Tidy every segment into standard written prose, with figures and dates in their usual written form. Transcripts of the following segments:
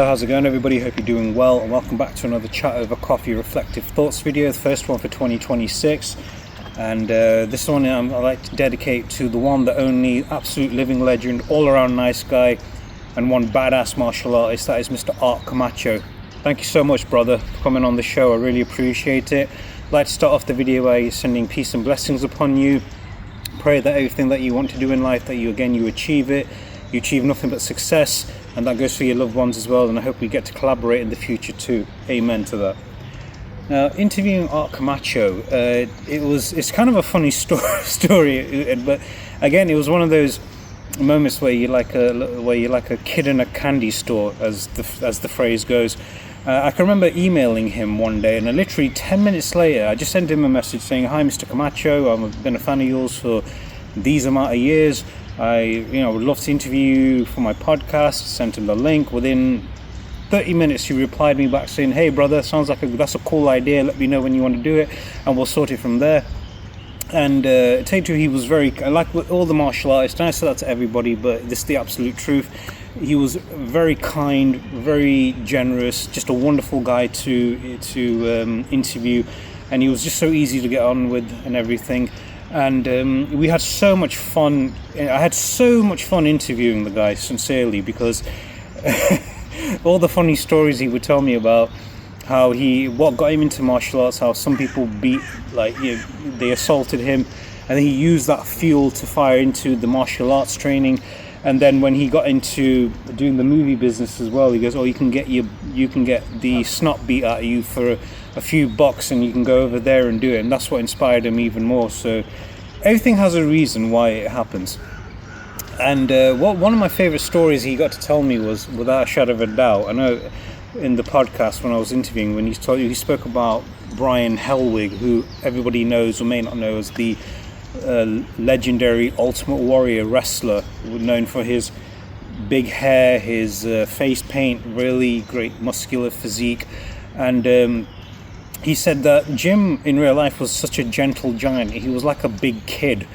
how's it going everybody? Hope you're doing well, and welcome back to another Chat Over Coffee Reflective Thoughts video, the first one for 2026. And this one I'd like to dedicate to the one, the only, absolute living legend, all-around nice guy, and one badass martial artist. That is Mr. Art Camacho. Thank you so much, brother, for coming on the show. I really appreciate it. I'd like to start off the video by sending peace and blessings upon you. Pray that everything that you want to do in life, that you achieve it. You achieve nothing but success, and that goes for your loved ones as well, and I hope we get to collaborate in the future too. Amen to that. Now, interviewing Art Camacho, it's kind of a funny story, but again, it was one of those moments where you're like a kid in a candy store, as the phrase goes. I can remember emailing him one day, and literally 10 minutes later, I just sent him a message saying, "Hi, Mr. Camacho, I've been a fan of yours for these amount of years. I would love to interview you for my podcast." Sent him the link. Within 30 minutes, he replied me back saying, "Hey, brother, sounds like that's a cool idea. Let me know when you want to do it, and we'll sort it from there." And to tell you the truth, he was very, like with all the martial artists, and I say that to everybody, but this is the absolute truth. He was very kind, very generous, just a wonderful guy to interview, and he was just so easy to get on with and everything. And we had so much fun. I had so much fun interviewing the guy, sincerely, because all the funny stories he would tell me about how what got him into martial arts, how some people they assaulted him, and he used that fuel to fire into the martial arts training. And then when he got into doing the movie business as well, he goes, "Oh, you can get the snot beat out of you for a few bucks, and you can go over there and do it." And that's what inspired him even more. So everything has a reason why it happens. And one of my favorite stories he got to tell me was, without a shadow of a doubt, I know in the podcast when I was interviewing, when he spoke about Brian Helwig, who everybody knows or may not know as the legendary Ultimate Warrior wrestler, known for his big hair, his face paint, really great muscular physique. And he said that Jim in real life was such a gentle giant. He was like a big kid.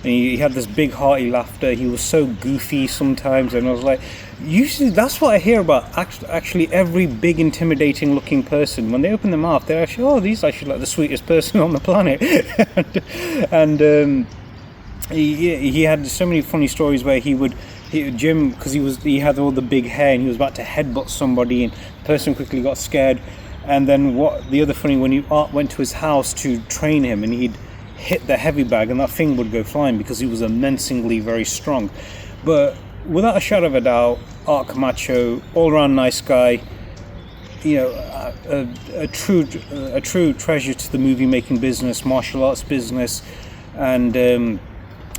And he had this big hearty laughter. He was so goofy sometimes, and I was like, usually that's what I hear about actually every big intimidating looking person. When they open their mouth, they're actually, "Oh, he's actually like the sweetest person on the planet." and he had so many funny stories where Jim, because he had all the big hair, and he was about to headbutt somebody, and the person quickly got scared. And then the other funny, when Art went to his house to train him, and he'd hit the heavy bag, and that thing would go flying because he was immensely very strong. But without a shadow of a doubt, Art Camacho, all-around nice guy, a true treasure to the movie-making business, martial arts business, and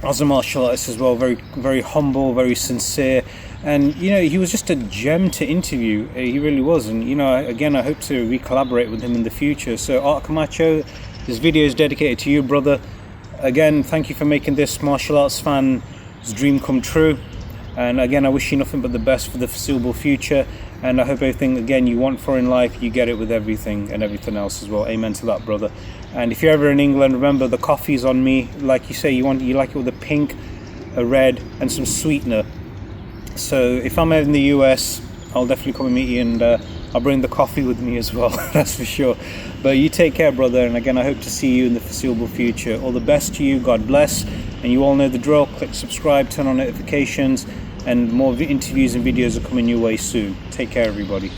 as a martial artist as well, very, very humble, very sincere. And he was just a gem to interview. He really was. And again, I hope to re-collaborate with him in the future. So Art Camacho, this video is dedicated to you, brother. Again, thank you for making this martial arts fan's dream come true. And again, I wish you nothing but the best for the foreseeable future. And I hope everything, again, you want for in life, you get it with everything and everything else as well. Amen to that, brother. And if you're ever in England, remember the coffee's on me. Like you say, you like it with a pink, a red, and some sweetener. So if I'm in the US, I'll definitely come and meet you, and I'll bring the coffee with me as well. That's for sure. But you take care, brother. And again, I hope to see you in the foreseeable future. All the best to you. God bless. And you all know the drill. Click subscribe, turn on notifications, and more interviews and videos are coming your way soon. Take care, everybody.